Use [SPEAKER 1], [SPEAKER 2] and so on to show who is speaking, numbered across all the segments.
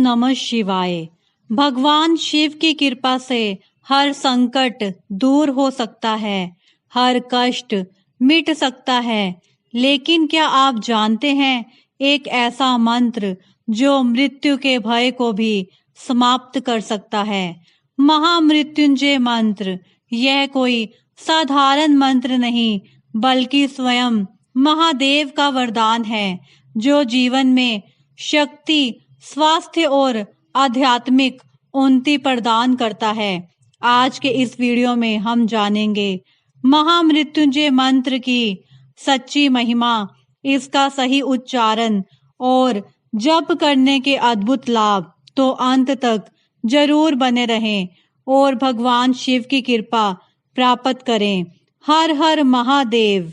[SPEAKER 1] नमः शिवाय। भगवान शिव की कृपा से हर संकट दूर हो सकता है, हर कष्ट मिट सकता है। लेकिन क्या आप जानते हैं एक ऐसा मंत्र जो मृत्यु के भय को भी समाप्त कर सकता है? महामृत्युंजय मंत्र। यह कोई साधारण मंत्र नहीं बल्कि स्वयं महादेव का वरदान है जो जीवन में शक्ति, स्वास्थ्य और आध्यात्मिक उन्नति प्रदान करता है। आज के इस वीडियो में हम जानेंगे महामृत्युंजय मंत्र की सच्ची महिमा, इसका सही उच्चारण और जप करने के अद्भुत लाभ। तो अंत तक जरूर बने रहें और भगवान शिव की कृपा प्राप्त करें। हर हर महादेव।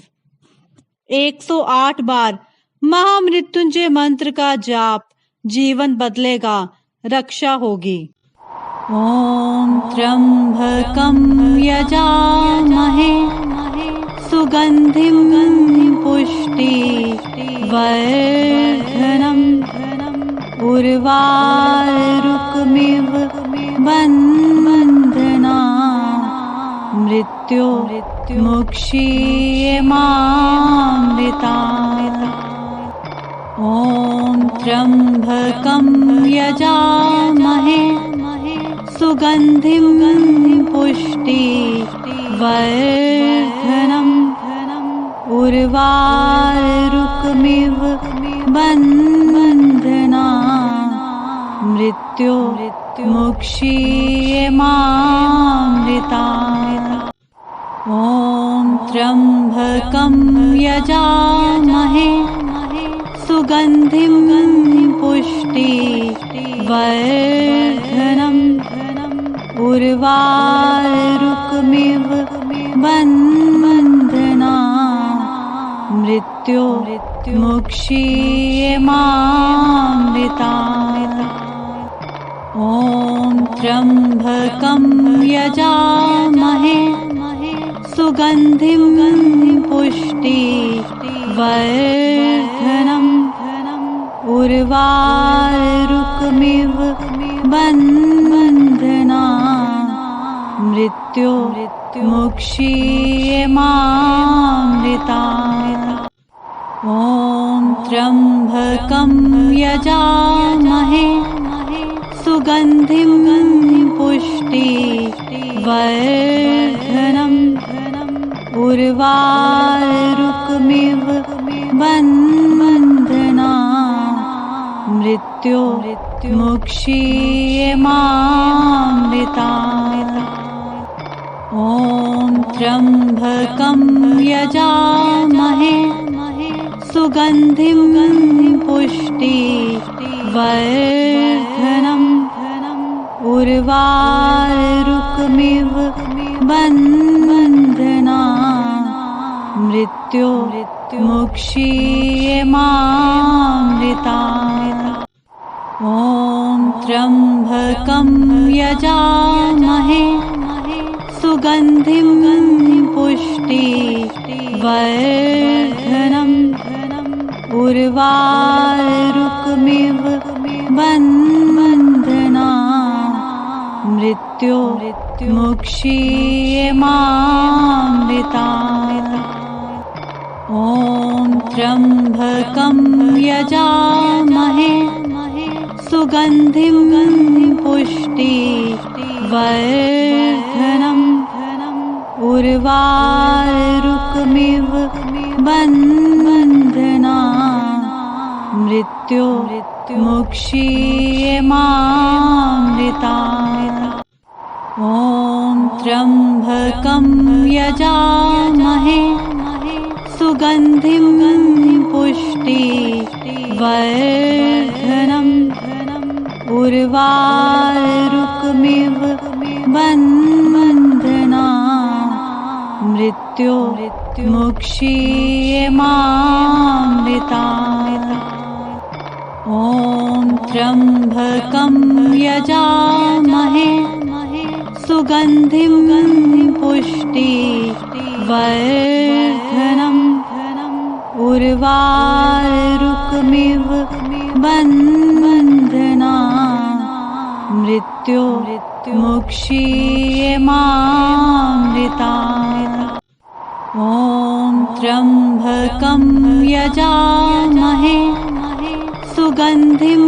[SPEAKER 1] 108 बार महामृत्युंजय मंत्र का जाप, जीवन बदलेगा, रक्षा होगी। ओम त्र्यंबकं यजामहे सुगंधिं पुष्टिवर्धनम् उर्वारुकमिव बन्धनान् मृत्युमुक्षीयमामृतात्। ॐ त्र्यंबकं यजामहे सुगंधिं पुष्टिवर्धनम् उर्वारुकमिव बन्धनान् मृत्युमुक्षीयमामृतात्। ॐ त्र्यंबकं यजामहे सुगंधिं पुष्टिवर्धनम् उर्वारुकमिव बन्धनान् मृत्युमुक्षीयमामृतात्। ॐ त्र्यंबकं यजामहे सुगंधिं पुष्टिवर्धनम् उर्वारुकमिव बन्धनान् मृत्युमुक्षीयमामृतात्। ॐ त्र्यंबकं यजामहे सुगंधिं पुष्टिवर्धनम् उर्वारुकमिव बन्धनान् मृत्युमुक्षीयमामृतात्। ॐ त्र्यंबकं यजामहे सुगंधिं पुष्टिवर्धनम् उर्वारुकमिव बन्धनान् मृत्युमुक्षीयमामृतात्। ॐ त्र्यंबकं यजामहे सुगंधिं पुष्टिवर्धनम् उर्वारुकमिव बन्धनान् मृत्युमुक्षीयमामृतात्। ॐ त्र्यंबकं यजामहे सुगंधिं पुष्टिवर्धनम् उर्वारुकमिव बन्धनान् मृत्युमुक्षीयमामृतात्। ॐ त्र्यंबकं यजामहे सुगंधिं पुष्टिवर्धनम् उर्वारुकमिव बन्धनान् मृत्युमुक्षीयमामृतात्। ॐ त्र्यंबकं यजामहे सुगंधिं पुष्टिवर्धनम् उर्वारुकमिव बन्धनान् मृत्योर्मुक्षीयमामृतात्। ॐ त्र्यम्बकं यजामहे सुगन्धिं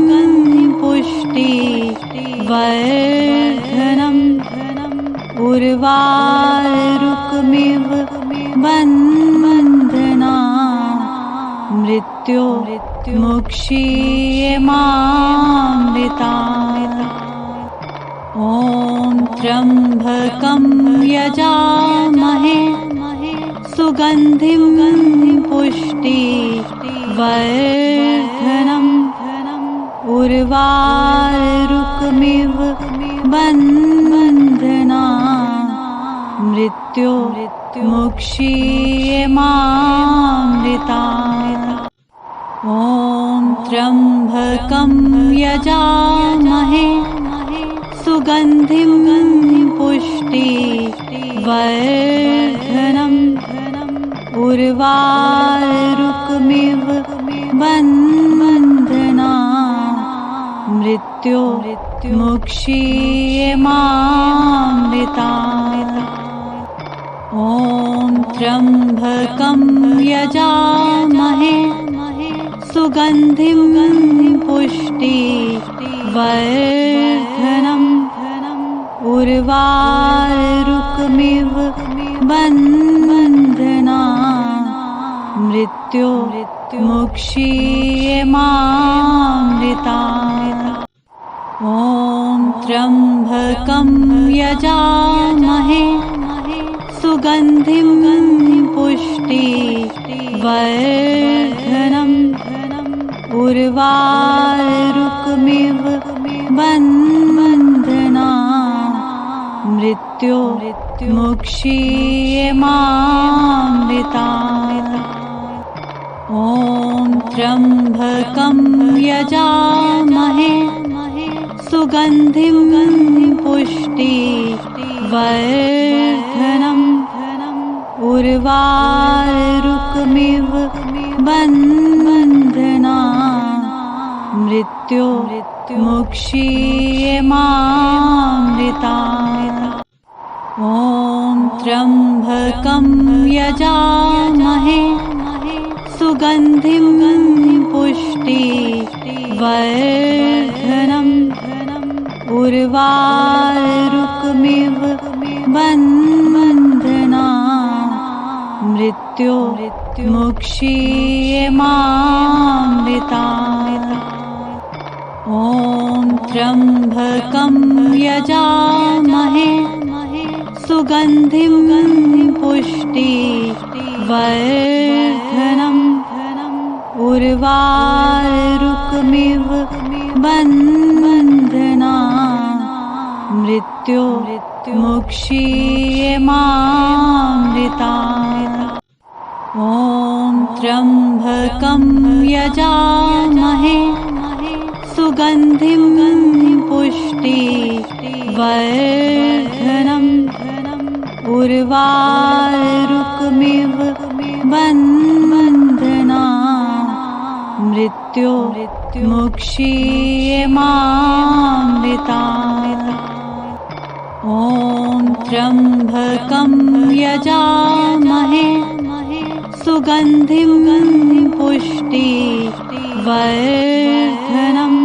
[SPEAKER 1] पुष्टिवर्धनम् उर्वारुकमिव बन्धनात्। मृत्योर्मुक्षीयमामृतात्। ॐ त्र्यम्बकं यजामहे सुगन्धिं पुष्टिवर्धनम् उर्वारुकमिव बन्धनात्। मृत्योर्मुक्षीयमामृतात्। ॐ त्र्यम्बकं यजामहे सुगन्धिं पुष्टिवर्धनम् उर्वारुकमिव बन्धनात्। मृत्योर्मुक्षीयमामृतात्। ॐ त्र्यम्बकं यजामहे सुगन्धिं पुष्टिवर्धनम् उर्वारुकमिव बन्धनात्। मृत्योर्मुक्षीयमामृतात्। ॐ त्र्यम्बकं यजामहे सुगन्धिं पुष्टिवर्धनम् उर्वारुकमिव बन्धनात्। मृत्योर्मुक्षीयमामृतात्। ॐ त्र्यम्बकं यजामहे सुगन्धिं पुष्टिवर्धनम् उर्वारुकमिव बन्धनात्। मृत्योर्मुक्षीयमामृतात्। ॐ त्र्यम्बकं यजामहे सुगन्धिं पुष्टिवर्धनम् उर्वारुकमिव बन्धनात्। मृत्योर्मुक्षीयमामृतात्। ॐ त्र्यम्बकं यजामहे सुगन्धिं पुष्टिवर्धनम् उर्वारुकमिव बन्धनात्। मृत्योर्मुक्षीयमामृतात्। ॐ त्र्यम्बकं यजामहे सुगन्धिं पुष्टिवर्धनम् उर्वारुकमिव बन्धनात्। मृत्योर्मुक्षीयमामृतात्। ॐ त्र्यम्बकं यजामहे सुगन्धिं पुष्टिवर्धनम्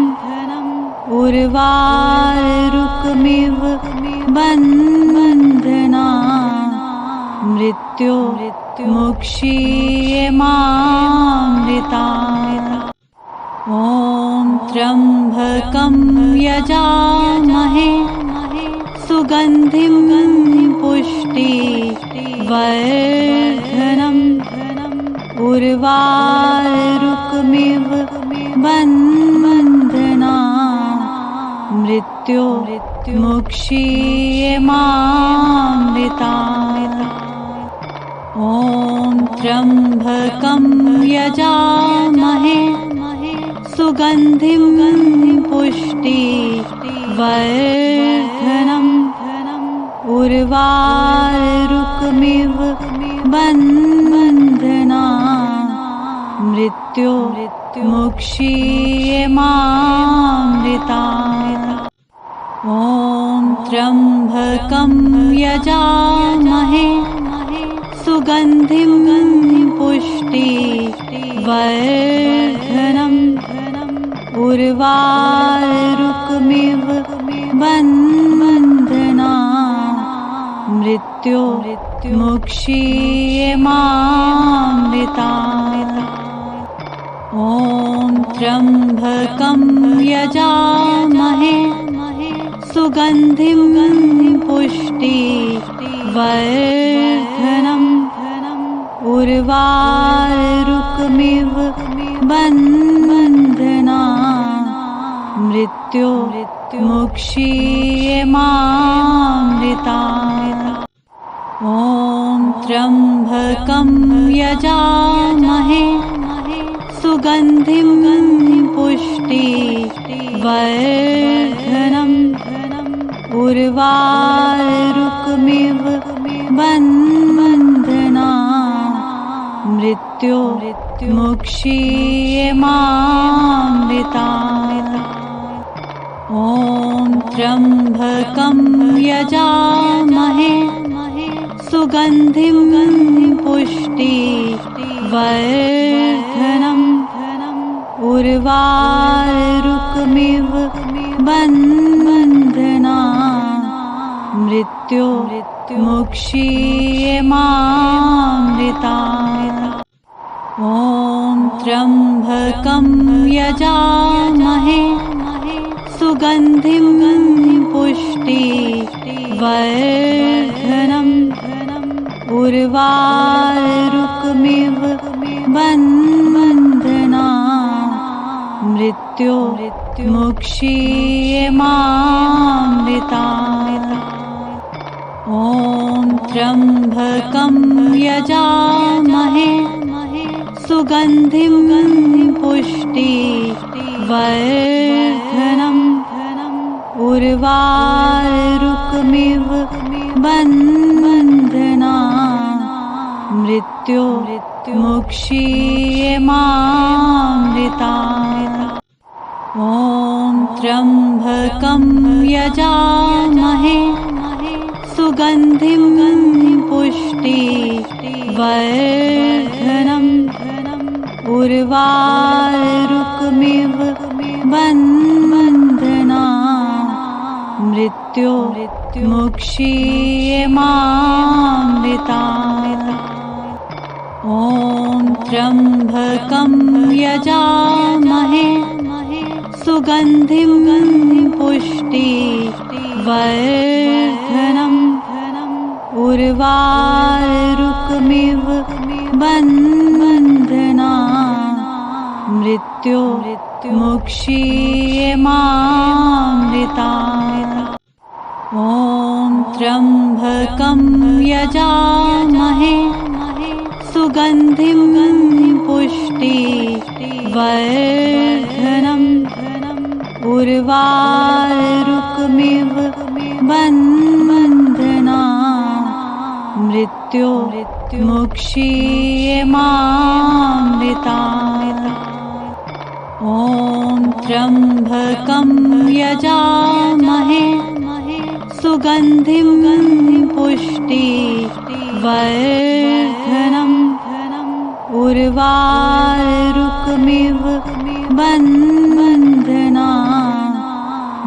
[SPEAKER 1] उर्वारुकमिव बन्धनात्। मृत्योर्मुक्षीयमामृतात्। ॐ त्र्यम्बकं यजामहे सुगन्धिं पुष्टिवर्धनम् उर्वारुकमिव बन्धनात्। मृत्योर्मुक्षीयमामृतात्। ॐ त्र्यम्बकं यजामहे सुगन्धिं पुष्टिवर्धनम् उर्वारुकमिव बन्धनात्। मृत्योर्मुक्षीयमामृतात्। ॐ त्र्यम्बकं यजामहे सुगन्धिं पुष्टिवर्धनम् उर्वारुकमिव बन्धनान् मृत्युमुक्षीयमामृतात्। ॐ त्र्यम्बकं यजामहे सुगन्धिं पुष्टिवर्धनम् उर्वारुकमिव बन्धनान् मृत्युमुक्षीयमामृतात्। ॐ त्र्यम्बकं यजामहे सुगन्धिं पुष्टिवर्धनम् उर्वारुकमिव बन्धनान् मृत्युमुक्षीयमामृतात्। ॐ त्र्यम्बकं यजामहे सुगन्धिं पुष्टिवर्धनम् उर्वारुकमिव बन्धनान् मृत्युमुक्षीयमामृतात्। ॐ त्र्यम्बकं यजामहे सुगन्धिं पुष्टिवर्धनम् उर्वारुकमिव बन्धनान् मृत्युमुक्षीयमामृतात्। ॐ त्र्यम्बकं यजामहे सुगन्धिं पुष्टिवर्धनम् उर्वारुकमिव बन्धनान् मृत्युमुक्षीयमामृतात्। ॐ त्र्यम्बकं यजामहे सुगन्धिं पुष्टिवर्धनम् उर्वारुकमिव बन्धनान् मृत्युमुक्षीयमामृतात्। ॐ त्र्यम्बकं यजामहे सुगन्धिं पुष्टिवर्धनम् उर्वारुकमिव बन्धनान् मृत्युमुक्षीयमामृतात्। ॐ त्र्यम्बकं यजामहे सुगन्धिं पुष्टिवर्धनम् उर्वारुकमिव बन्धनान् मृत्युमुक्षीयमामृतात्। ॐ त्र्यम्बकं यजामहे सुगन्धिं पुष्टिवर्धनम् उर्वारुकमिव बन्धनान्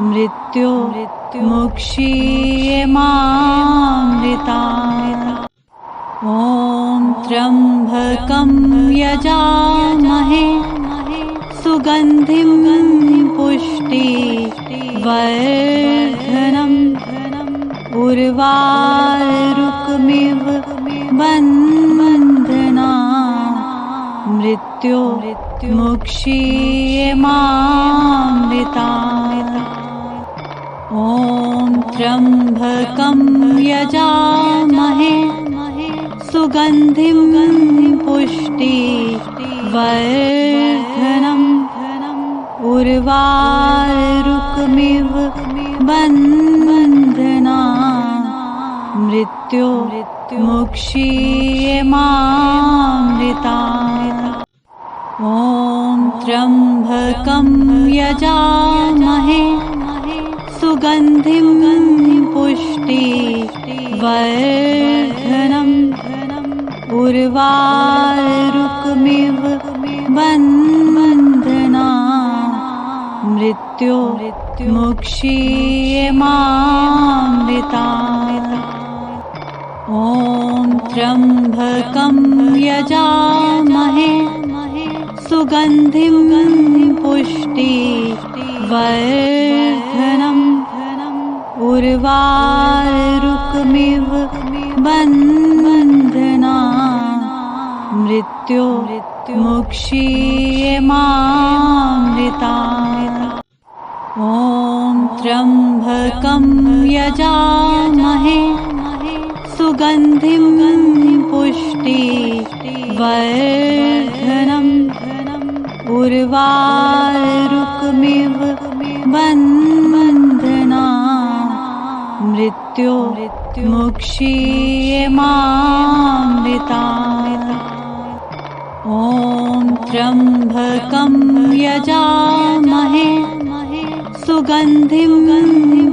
[SPEAKER 1] मृत्युमुक्षीयमामृतात्। ॐ त्र्यम्बकं यजामहे सुगन्धिं पुष्टिवर्धनम् उर्वारुकमिव बन्धनान् मृत्युमुक्षीयमामृतात्। ॐ त्र्यम्बकं यजामहे सुगन्धिं पुष्टिवर्धनम् उर्वारुकमिव बन्धनान् मृत्युमुक्षीयमामृतात्। ॐ त्र्यम्बकं यजामहे सुगन्धिं वर्धनम् उर्वारुकमिव बन्धना मृत्युमुक्षीयमामृतात्। ॐ त्र्यम्बकं यजामहे सुगन्धिं पुष्टिवर्धनम् उर्वारुकमिव बन्धना मृत्युमुक्षीयमामृतात्। ॐ त्र्यम्बकं यजामहे सुगन्धिं पुष्टिवर्धनम् उर्वारुकमिव बन्धना मृत्युमुक्षीयमामृतात्। ॐ त्र्यम्बकं यजामहे सुगन्धिं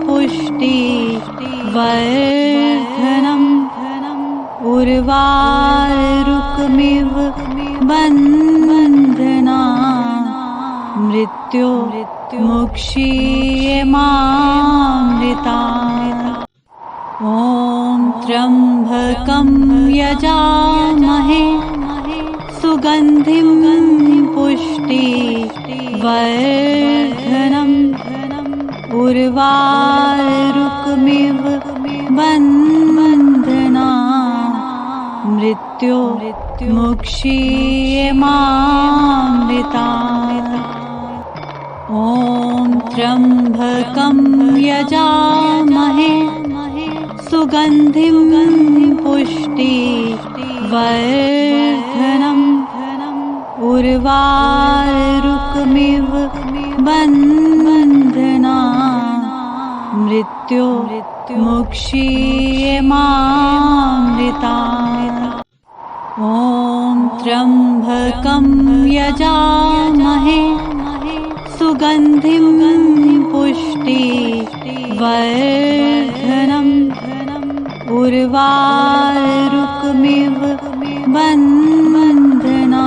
[SPEAKER 1] पुष्टिवर्धनम् उर्वारुकमिव बन्धना मृत्युमुक्षीयमामृतात्। ॐ त्र्यम्बकं यजामहे सुगन्धिं पुष्टिवर्धनम् उर्वारुकमिव बन्धना मृत्युमुक्षीयमामृतात्। ॐ त्र्यम्बकं यजामहे सुगन्धिं पुष्टिवर्धनम् उर्वारुकमिव बन्धना मृत्युमुक्षीयमामृतात्। ॐ त्र्यम्बकं यजामहे सुगन्धिं पुष्टिवर्धनम् उर्वारुकमिव बन्धना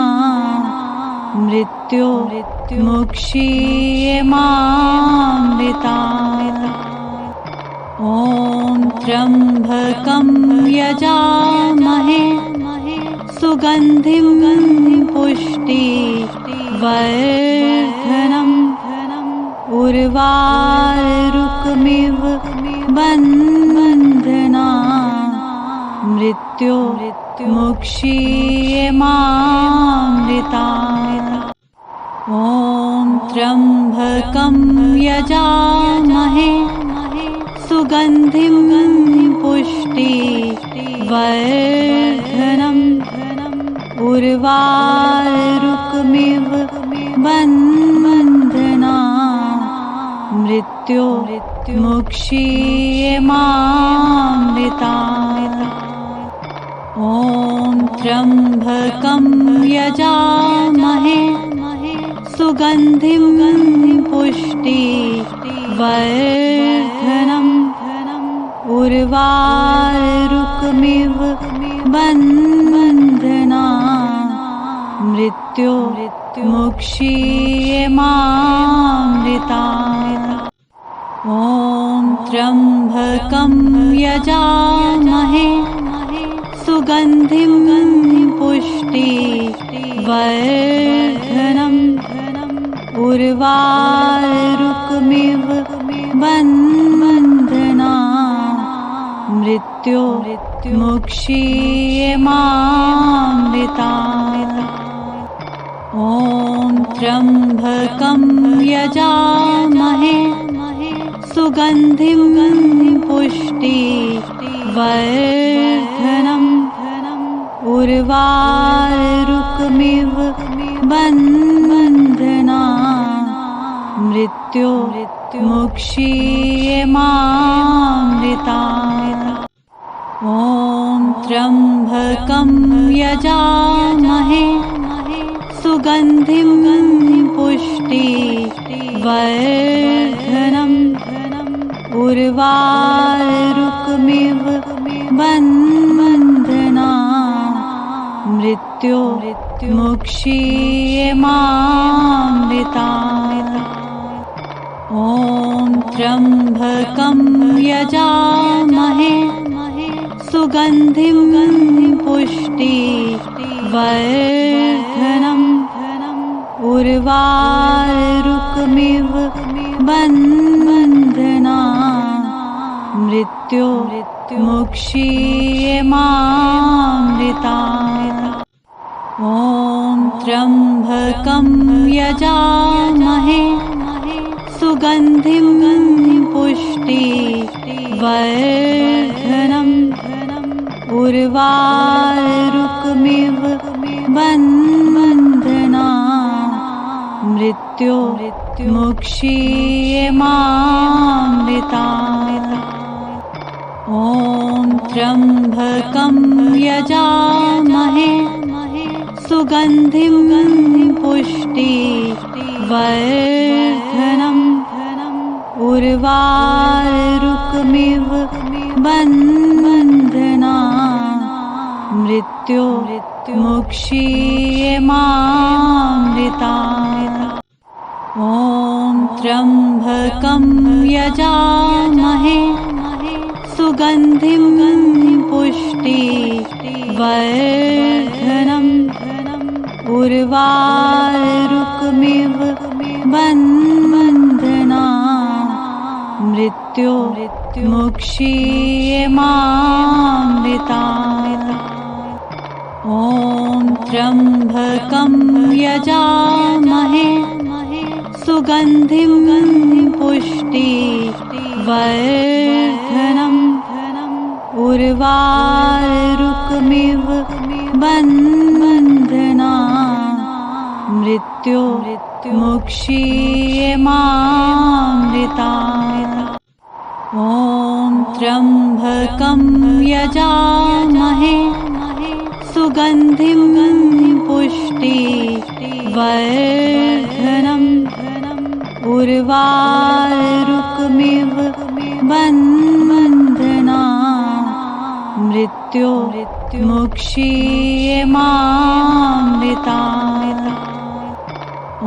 [SPEAKER 1] मृत्युमुक्षीयमामृतात्। ॐ त्र्यम्बकं यजामहे सुगन्धिं पुष्टिवर्धनम् उर्वारुकमिव बन्धना मृत्युमुक्षीयमामृतात्। ॐ त्र्यम्बकं यजामहे सुगन्धिं पुष्टिवर्धनम् उर्वारुकमिव बन्धना मृत्युमुक्षीयमामृतात्। ॐ त्र्यम्बकं यजामहे सुगन्धिं पुष्टिवर्धनम् उर्वारुकमिव बन्धना मृत्युमुक्षीयमामृतात्। ॐ त्र्यम्बकं यजामहे सुगन्धिं पुष्टिवर्धनम् उर्वारुकमिव बन्धना मृत्युमुक्षीयमामृतात्। ॐ त्र्यम्बकं यजामहे सुगन्धिं पुष्टिवर्धनम् उर्वारुकमिव बन्धना मृत्युमुक्षीयमामृतात्। ॐ त्र्यम्बकं यजामहे सुगन्धिं पुष्टिवर्धनम् उर्वारुकमिव मृत्युर्मुक्षीयमामृतात्। ॐ त्र्यम्बकं यजामहे सुगन्धिं पुष्टिवर्धनम् उर्वारुकमिव बन्धनात्। मृत्युर्मुक्षीयमामृतात्। ॐ त्र्यम्बकं यजामहे सुगन्धिं पुष्टिवर्धनम् उर्वारुकमिव बन्धनात्। मृत्युर्मुक्षीयमामृतात्। ॐ त्र्यम्बकं यजामहे सुगन्धिं पुष्टिवर्धनम् उर्वारुकमिव बन्धनात्। मृत्युर्मुक्षीयमामृतात्। ॐ त्र्यम्बकं यजामहे सुगन्धिं पुष्टिवर्धनम् उर्वारुकमिव बन्धनात्। मृत्युर्मुक्षीयमामृतात्। ॐ त्र्यम्बकं यजामहे सुगन्धिं पुष्टिवर्धनम् उर्वारुकमिव बन्धनात्। मृत्युर्मुक्षीयमामृतात्। ॐ त्र्यम्बकं यजामहे सुगन्धिं पुष्टिवर्धनम् उर्वारुकमिव बन्धनात्। मृत्युर्मुक्षीयमामृतात्। ॐ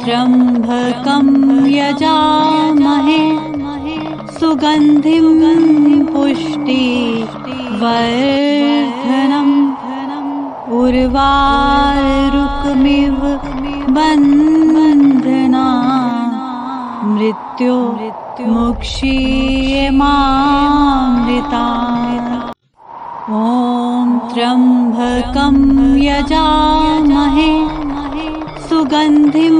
[SPEAKER 1] त्र्यम्बकं यजामहे सुगन्धिं पुष्टिवर्धनम् उर्वारुकमिव बन्धनात्। मृत्युर्मुक्षीयमामृतात्। ॐ त्र्यम्बकं यजामहे सुगन्धिं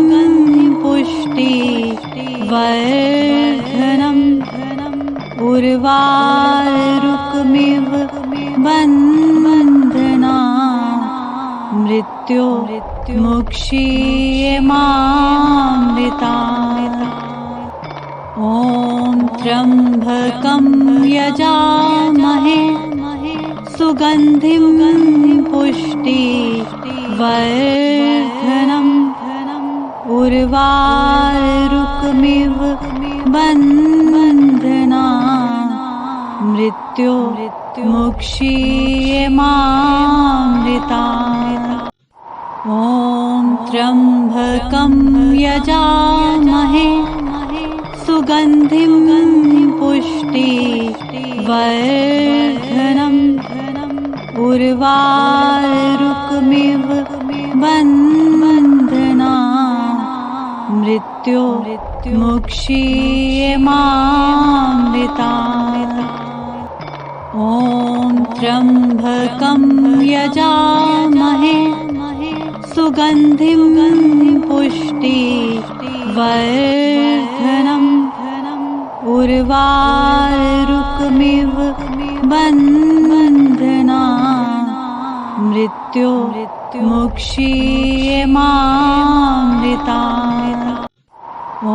[SPEAKER 1] पुष्टिवर्धनम् उर्वारुकमिव बन्धनात्। मृत्युर्मुक्षीयमामृतात्। ॐ त्र्यम्बकं यजामहे सुगन्धिं पुष्टिवर्धनम् उर्वारुकमिव बन्धनात्। मृत्युर्मुक्षीयमामृतात्। ॐ त्र्यम्बकं यजामहे सुगन्धिं पुष्टिवर्धनम् उर्वारुकमिव बन्धनात्। मृत्युर्मुक्षीयमामृतात्। ॐ त्र्यम्बकं यजामहे सुगन्धिं पुष्टिवर्धनम् उर्वारुकमिव बन्धनात्। मृत्युर्मुक्षीयमामृतात्। ॐ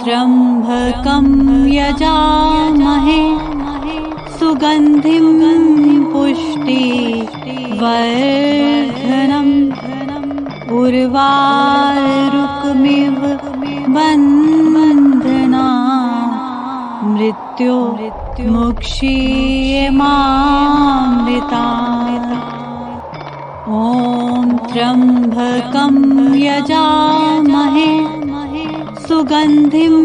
[SPEAKER 1] त्र्यम्बकं यजामहे सुगन्धिं पुष्टिवर्धनम् उर्वारुकमिव बन्धनात्। मृत्युर्मुक्षीयमामृतात्। ॐ त्र्यम्बकं यजामहे सुगन्धिं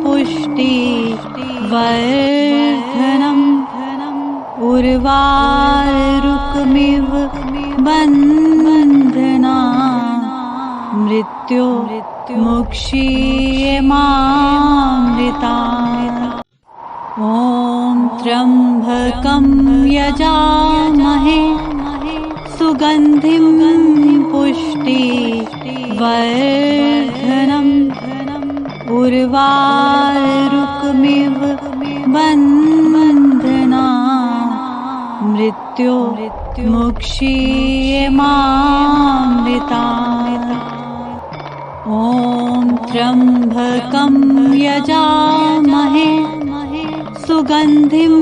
[SPEAKER 1] पुष्टिवर्धनम् उर्वारुकमिव बन्धनान् मृत्युमुक्षीयमामृतात्। ॐ त्र्यम्बकं यजामहे सुगन्धिं पुष्टिवर्धनम् उर्वारुकमिव बन्धनान् मृत्युमुक्षीयमामृतात्। ॐ त्र्यम्बकं यजामहे सुगन्धिं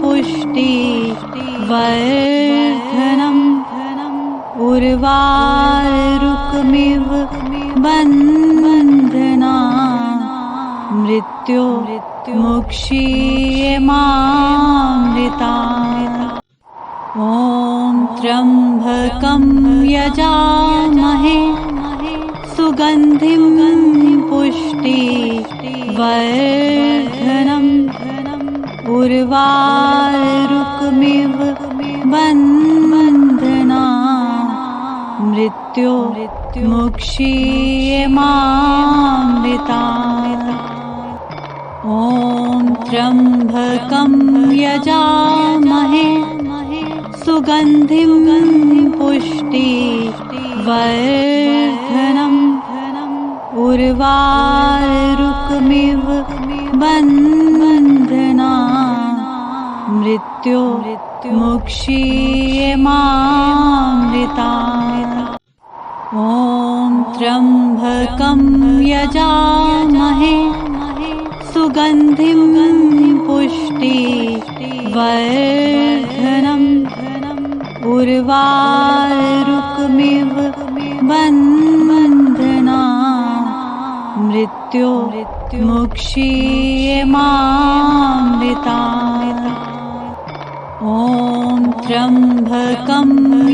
[SPEAKER 1] पुष्टिवर्धनम् उर्वारुकमिव बन्धनान् मृत्युमुक्षीयमामृतात्। ॐ त्र्यम्बकं यजामहे सुगन्धिं पुष्टिवर्धनम् उर्वारुकमिव बन्धनान् मृत्युमुक्षीयमामृतात्। ॐ त्र्यम्बकं यजामहे सुगन्धिं पुष्टिवर्धनम् उर्वारुकमिव बन्धनान् मृत्युमुक्षीयमामृतात्। ॐ त्र्यम्बकं यजामहे सुगन्धिं पुष्टिवर्धनम् उर्वारुकमिव बन्धनान् मृत्युमुक्षीयमामृतात्। ॐ त्र्यम्बकं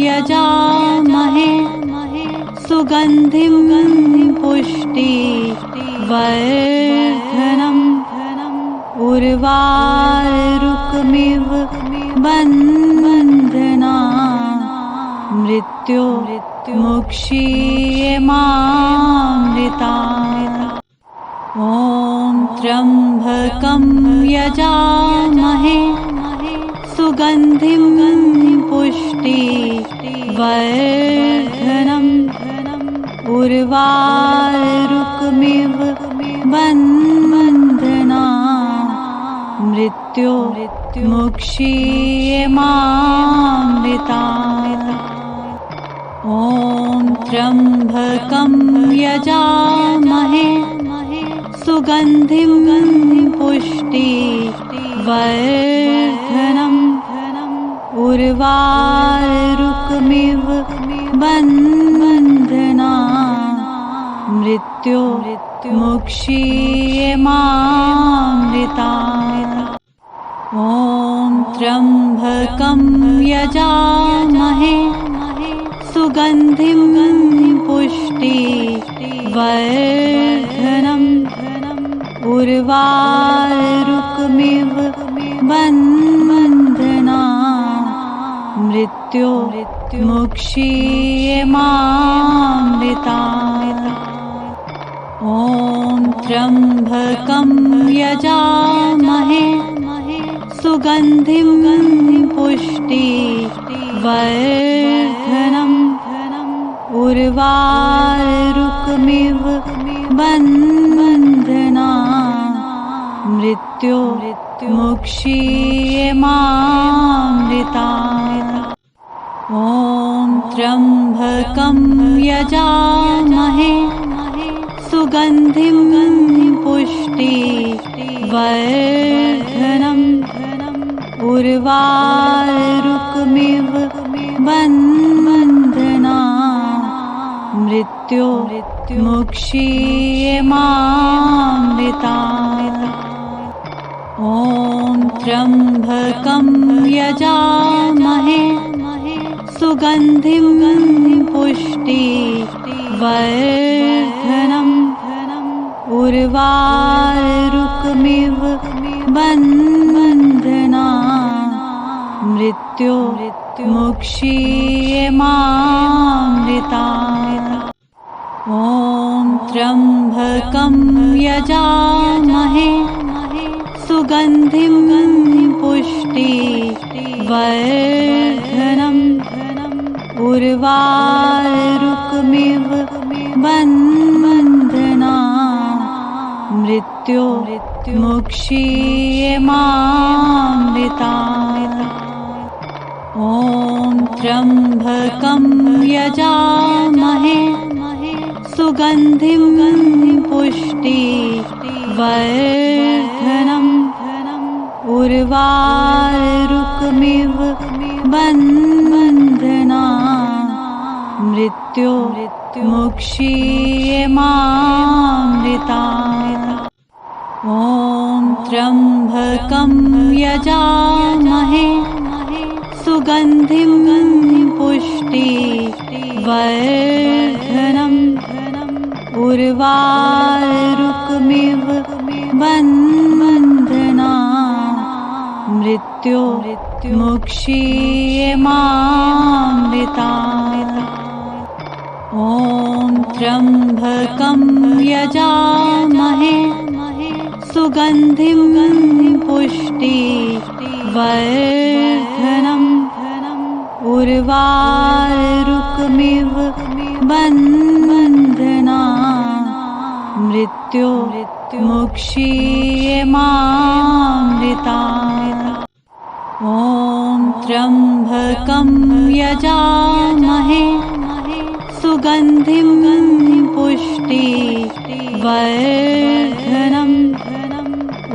[SPEAKER 1] यजामहे सुगन्धिं पुष्टिवर्धनम् उर्वारुकमिव बन्धनान् मृत्युमुक्षीयमामृतात्। ॐ त्र्यम्बकं यजामहे सुगन्धिं पुष्टिवर्धनम् उर्वारुकमिव बन्धनान् मृत्युमुक्षीयमामृतात्। ॐ त्र्यम्बकं यजामहे सुगन्धिं पुष्टिवर्धनम् उर्वारुकमिव बन्धनान् मृत्युमुक्षीयमामृतात्। ॐ त्र्यम्बकं यजामहे सुगन्धिं पुष्टिवर्धनम् उर्वारुकमिव बन्धनान् मृत्युमुक्षीयमामृतात्। ॐ त्र्यम्बकं यजामहे सुगन्धिं पुष्टिवर्धनम् उर्वारुकमिव बन्धनान् मृत्युमुक्षीयमामृतात्। ॐ त्र्यम्बकं यजामहे सुगन्धिं पुष्टिवर्धनम् उर्वारुकमिव बन्धनान् मृत्युमुक्षीयमामृतात्। ॐ त्र्यम्बकं यजामहे सुगन्धिं पुष्टि वर्धनम् उर्वारुकमिव बन्धना मृत्यो मुक्षीयमामृता। ॐ त्र्यम्बकं यजामहे सुगन्धिं पुष्टि वर्धनम् उर्वारुकमिव बन्धना मृत्यो मुक्षीयमामृता। ॐ त्र्यम्बकं यजामहे सुगन्धिं पुष्टि वर्धनम् उर्वारुकमिव बन्धना मृत्यो मुक्षीयमामृता। ॐ त्र्यम्बकं यजामहे सुगन्धिं पुष्टि वर्धनम् उर्वारुकमिव बन्धना मृत्यो मुक्षीयमामृता। ॐ त्र्यम्बकं यजामहे सुगन्धिं पुष्टि वर्धनम् उर्वारुकमिव बन्धना मृत्यो मुक्षीयमामृता। ॐ त्र्यम्बकं यजामहे सुगन्धिं पुष्टि वर्धनम्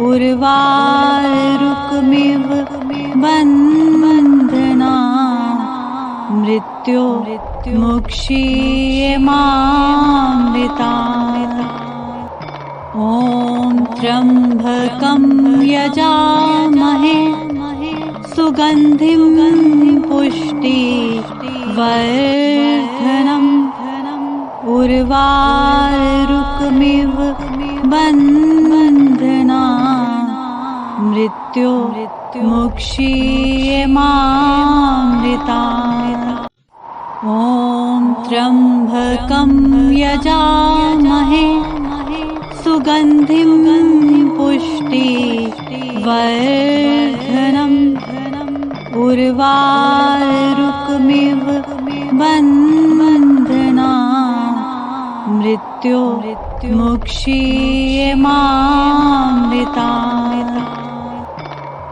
[SPEAKER 1] उर्वारुकमिव बन्धना मृत्यो मुक्षीयमामृता। ॐ त्र्यम्बकं यजामहे सुगन्धिं पुष्टि वर्धनम् उर्वारुकमिव बन्धना मृत्यो मुक्षीयमामृता। ॐ त्र्यम्बकं यजामहे सुगन्धिं पुष्टि वर्धनम् उर्वारुकमिव बन्धना मृत्यो मुक्षीयमामृता।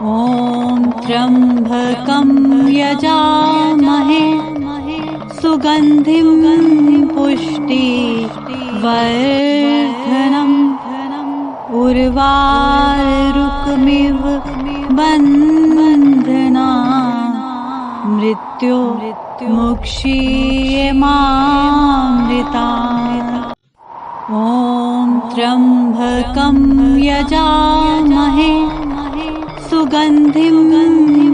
[SPEAKER 1] ॐ त्र्यम्बकं यजामहे सुगन्धिं पुष्टि वर्धनम् उर्वारुकमिव बन्धना मृत्यो मुक्षीयमामृता। ॐ त्र्यम्बकं यजामहे सुगन्धिं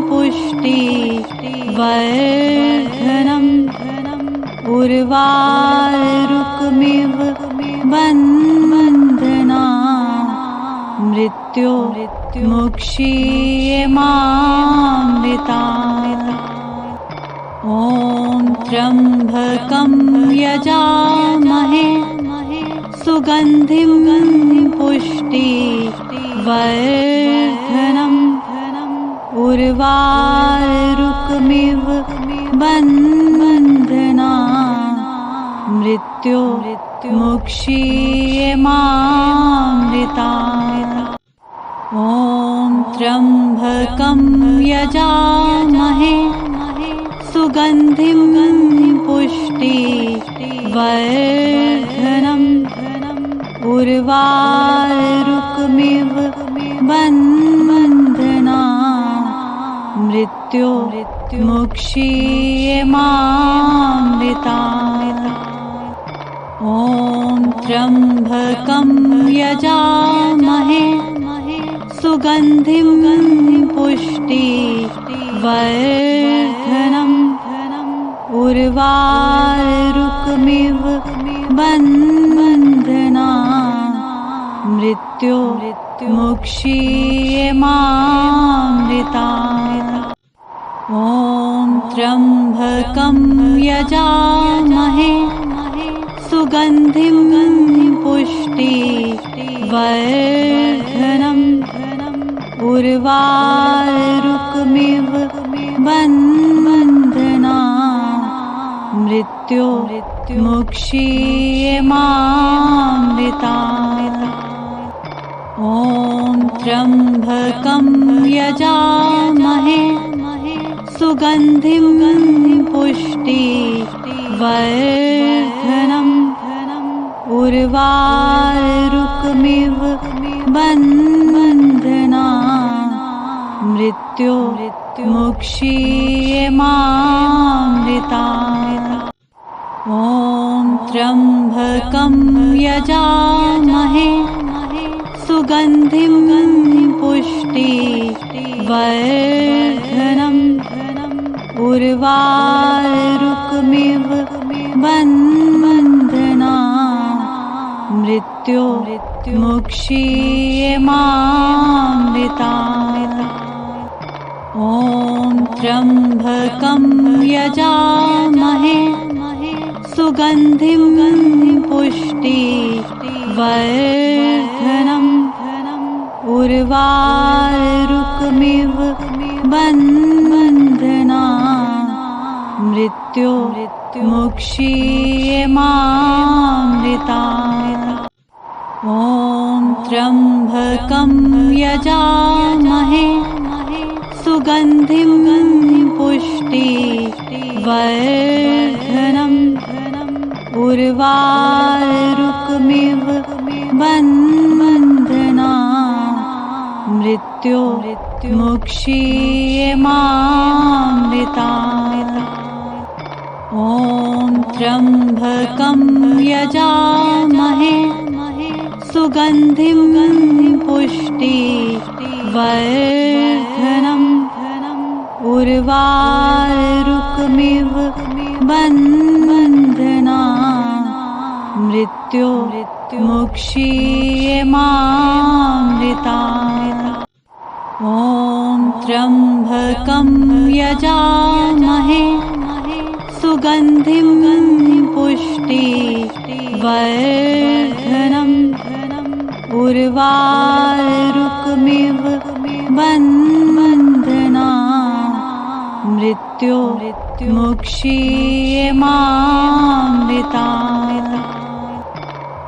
[SPEAKER 1] पुष्टि वर्धनम् उर्वारुकमिव बन्धना मृत्यो मुक्षीयमामृता। ॐ त्र्यम्बकं यजामहे सुगन्धिं पुष्टि वर्धनम् उर्वारुकमिव बन्धना मृत्यो मुक्षीयमामृता। ॐ त्र्यम्बकं यजामहे सुगन्धिं पुष्टि वर्धनम् उर्वारुकमिव बन्धना मृत्यो मुक्षीयमामृता। ॐ त्र्यम्बकं यजामहे सुगन्धिं पुष्टि वर्धनम् उर्वारुकमिव बन्धना मृत्यो मुक्षीयमामृता। ॐ त्र्यम्बकं यजामहे सुगन्धिं पुष्टिवर्धनम् उर्वारुकमिव बन्धना मृत्यो मुक्षीयमामृता। ॐ त्र्यम्बकं यजामहे सुगन्धिं पुष्टिवर्धनम् उर्वारुकमिव बन्धना मृत्यो मुक्षीयमामृता। ॐ त्र्यम्बकं यजामहे सुगन्धिं पुष्टिवर्धनम् उर्वारुकमिव बन्धना मृत्यो मुक्षीयमामृता। ॐ त्र्यम्बकं यजामहे सुगन्धिं पुष्टिवर्धनम् उर्वारुकमिव बन्धना मृत्यो मुक्षीयमामृता। ॐ त्र्यम्बकं यजामहे सुगन्धिं पुष्टिवर्धनम् उर्वारुकमिव बन्धना मृत्यो मुक्षीयमामृता। ॐ त्र्यम्बकं यजामहे सुगन्धिं पुष्टिवर्धनम् उर्वारुकमिव बन्धना मृत्यो मुक्षीयमामृता। ॐ त्र्यम्बकं यजामहे सुगन्धिं पुष्टिवर्धनम् उर्वारुकमिव बन्धना मृत्यो मुक्षीयमामृता।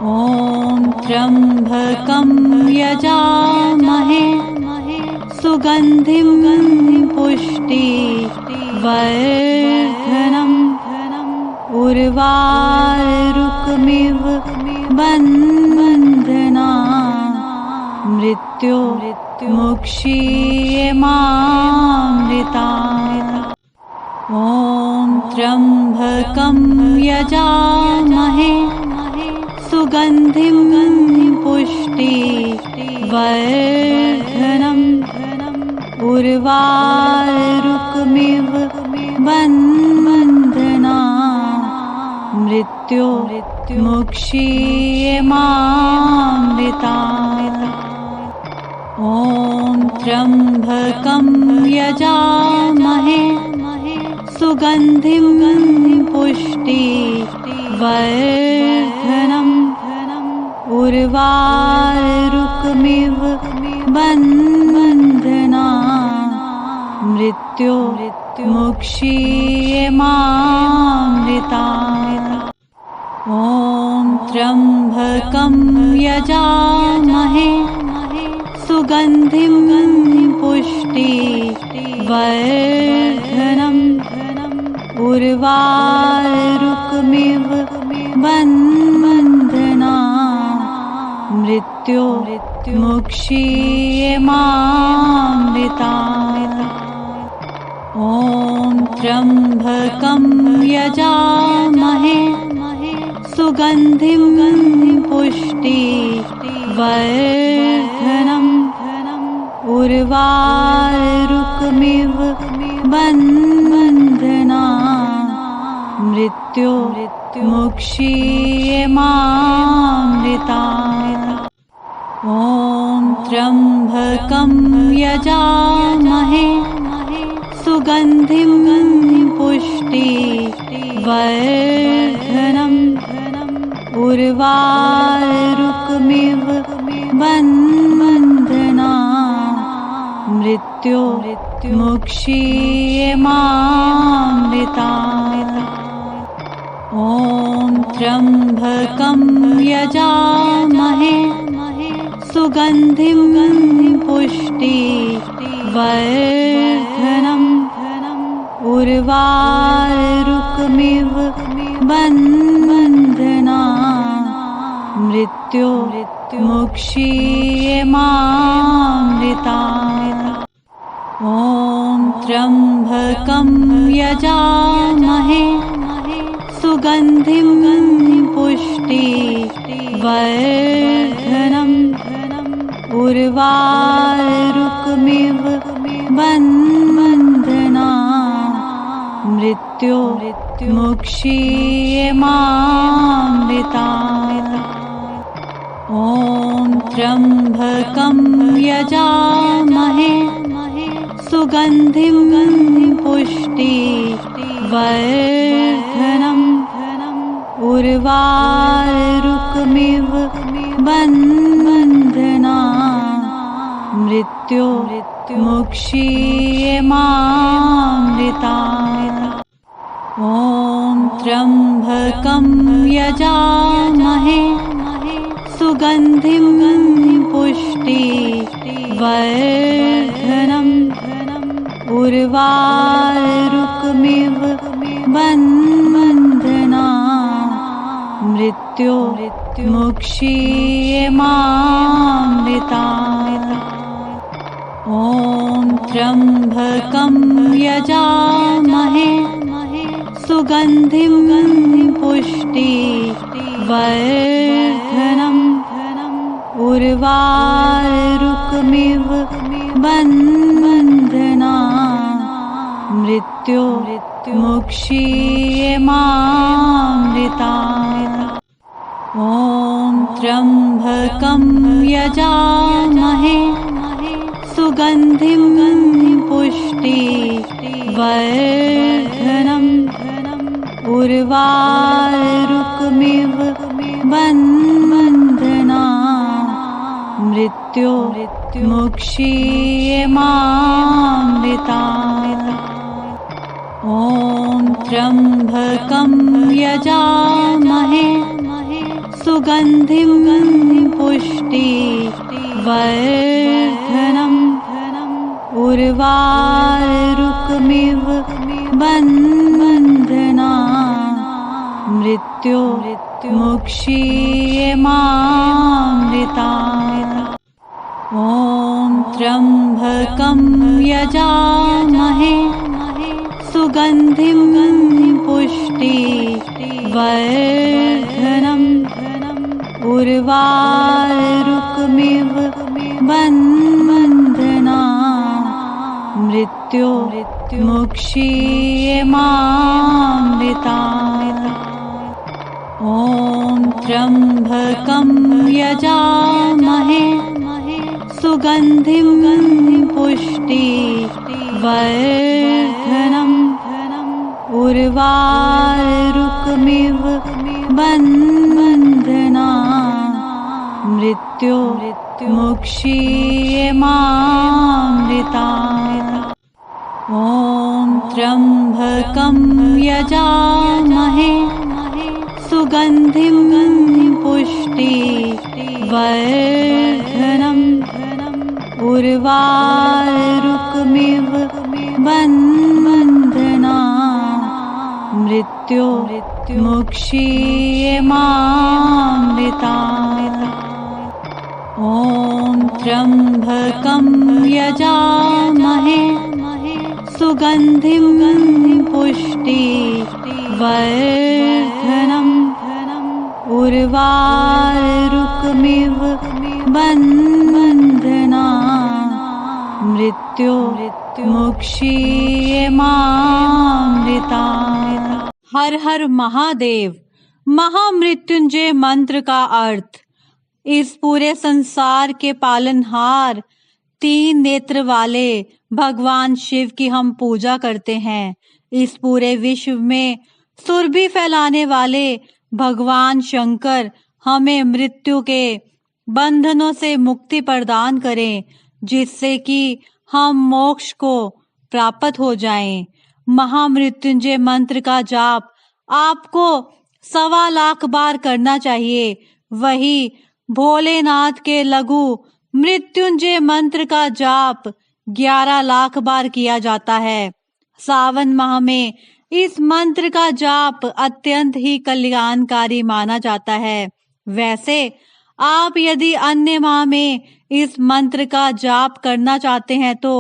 [SPEAKER 1] ॐ त्र्यम्बकं यजामहे सुगन्धिं पुष्टिवर्धनम् उर्वारुकमिव बन्धना मृत्यो मुक्षीयमामृता। ॐ त्र्यम्बकं यजामहे सुगन्धिं पुष्टिवर्धनम् उर्वारुकमिव बन्धना मृत्यो मुक्षीयमामृता। ॐ त्र्यम्बकं यजामहे सुगन्धिं पुष्टिवर्धनम् उर्वारुकमिव बन्धना मृत्यो मुक्षीयमामृता। ॐ त्र्यम्बकं यजामहे सुगन्धिं पुष्टिवर्धनम् उर्वारुकमिव बन्धना मृत्यो मुक्षीयमामृता। ॐ त्र्यम्बकं यजामहे सुगन्धिं पुष्टिवर्धनम् उर्वारुकमिव बन्धना मृत्युर्मुक्षीयमामृतात्। ॐ त्र्यम्बकं यजामहे सुगन्धिं पुष्टिवर्धनम् उर्वारुकमिव बन्धनात्। मृत्युर्मुक्षीयमामृतात्। ॐ त्र्यम्बकं यजामहे सुगन्धिं पुष्टिवर्धनम् उर्वारुकमिव बन्धनात्। मृत्युर्मुक्षीयमामृतात्। ॐ त्र्यम्बकं यजामहे सुगन्धिं पुष्टिवर्धनम् उर्वारुकमिव बन्धनात्। मृत्युर्मुक्षीयमामृतात्। ॐ त्र्यम्बकं यजामहे सुगन्धिं पुष्टिवर्धनम् उर्वारुकमिव बन्धनात्। मृत्युर्मुक्षीयमामृतात्। ॐ त्र्यम्बकं यजामहे सुगन्धिं पुष्टिवर्धनम् उर्वारुकमिव बन्धनात्। मृत्युर्मुक्षीयमामृतात्। ॐ त्र्यम्बकं यजामहे सुगन्धिं पुष्टिवर्धनम् उर्वारुकमिव बन्धनात्। मृत्युर्मुक्षीयमामृतात्। ॐ त्र्यम्बकं यजामहे सुगन्धिं पुष्टिवर्धनम् उर्वारुकमिव बन्धनात्। मृत्युर्मुक्षीयमामृतात्। ॐ त्र्यम्बकं यजामहे सुगन्धिं पुष्टिवर्धनम् उर्वारुकमिव बन्धनात्। मृत्युर्मुक्षीयमामृतात्। ॐ त्र्यम्बकं यजामहे सुगन्धिं पुष्टिवर्धनम् उर्वारुकमिव बन्धनात्। मृत्युर्मुक्षीयमामृतात्। ॐ त्र्यम्बकं यजामहे सुगन्धिं पुष्टिवर्धनम् उर्वारुकमिव बन्धनात्। मृत्युर्मुक्षीयमामृतात्। ॐ त्र्यम्बकं यजामहे सुगन्धिं पुष्टिवर्धनम् उर्वारुकमिव बन्धनात्। मृत्युर्मुक्षीयमामृतात्। ॐ त्र्यम्बकं यजामहे सुगन्धिं पुष्टिवर्धनम् उर्वारुकमिव बन्धनात्। मृत्युर्मुक्षीयमामृतात्। हर हर महादेव। महामृत्युंजय मंत्र का अर्थ। इस पूरे संसार के पालनहार, 3 नेत्र वाले भगवान शिव की हम पूजा करते हैं। इस पूरे विश्व में सुरभि फैलाने वाले भगवान शंकर हमें मृत्यु के बंधनों से मुक्ति प्रदान करें, जिससे कि हम मोक्ष को प्राप्त हो जाएं। महामृत्युंजय मंत्र का जाप आपको 1.25 बार करना चाहिए। वही भोलेनाथ के लघु मृत्युंजय मंत्र का जाप 11 लाख बार किया जाता है। सावन माह में इस मंत्र का जाप अत्यंत ही कल्याणकारी माना जाता है। वैसे आप यदि अन्य माह में इस मंत्र का जाप करना चाहते हैं तो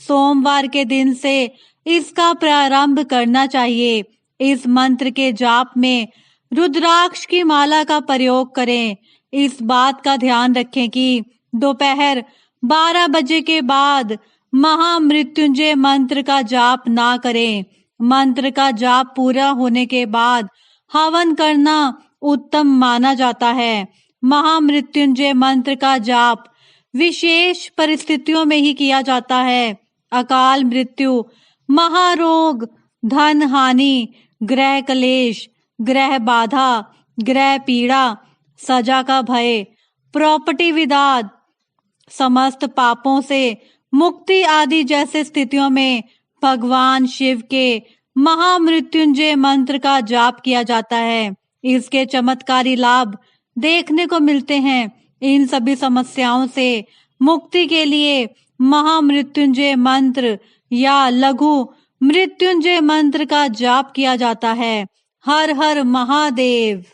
[SPEAKER 1] सोमवार के दिन से इसका प्रारंभ करना चाहिए। इस मंत्र के जाप में रुद्राक्ष की माला का प्रयोग करें। इस बात का ध्यान रखें कि दोपहर 12 बजे के बाद महामृत्युंजय मंत्र का जाप ना करें। मंत्र का जाप पूरा होने के बाद हवन करना उत्तम माना जाता है। महामृत्युंजय मंत्र का जाप विशेष परिस्थितियों में ही किया जाता है। अकाल मृत्यु, महारोग, धन हानि, ग्रह क्लेश, ग्रह बाधा, ग्रह पीड़ा, सजा का भय, प्रॉपर्टी विवाद, समस्त पापों से मुक्ति आदि जैसे स्थितियों में भगवान शिव के महामृत्युंजय मंत्र का जाप किया जाता है। इसके चमत्कारी लाभ देखने को मिलते हैं। इन सभी समस्याओं से मुक्ति के लिए महामृत्युंजय मंत्र या लघु मृत्युंजय मंत्र का जाप किया जाता है। हर हर महादेव।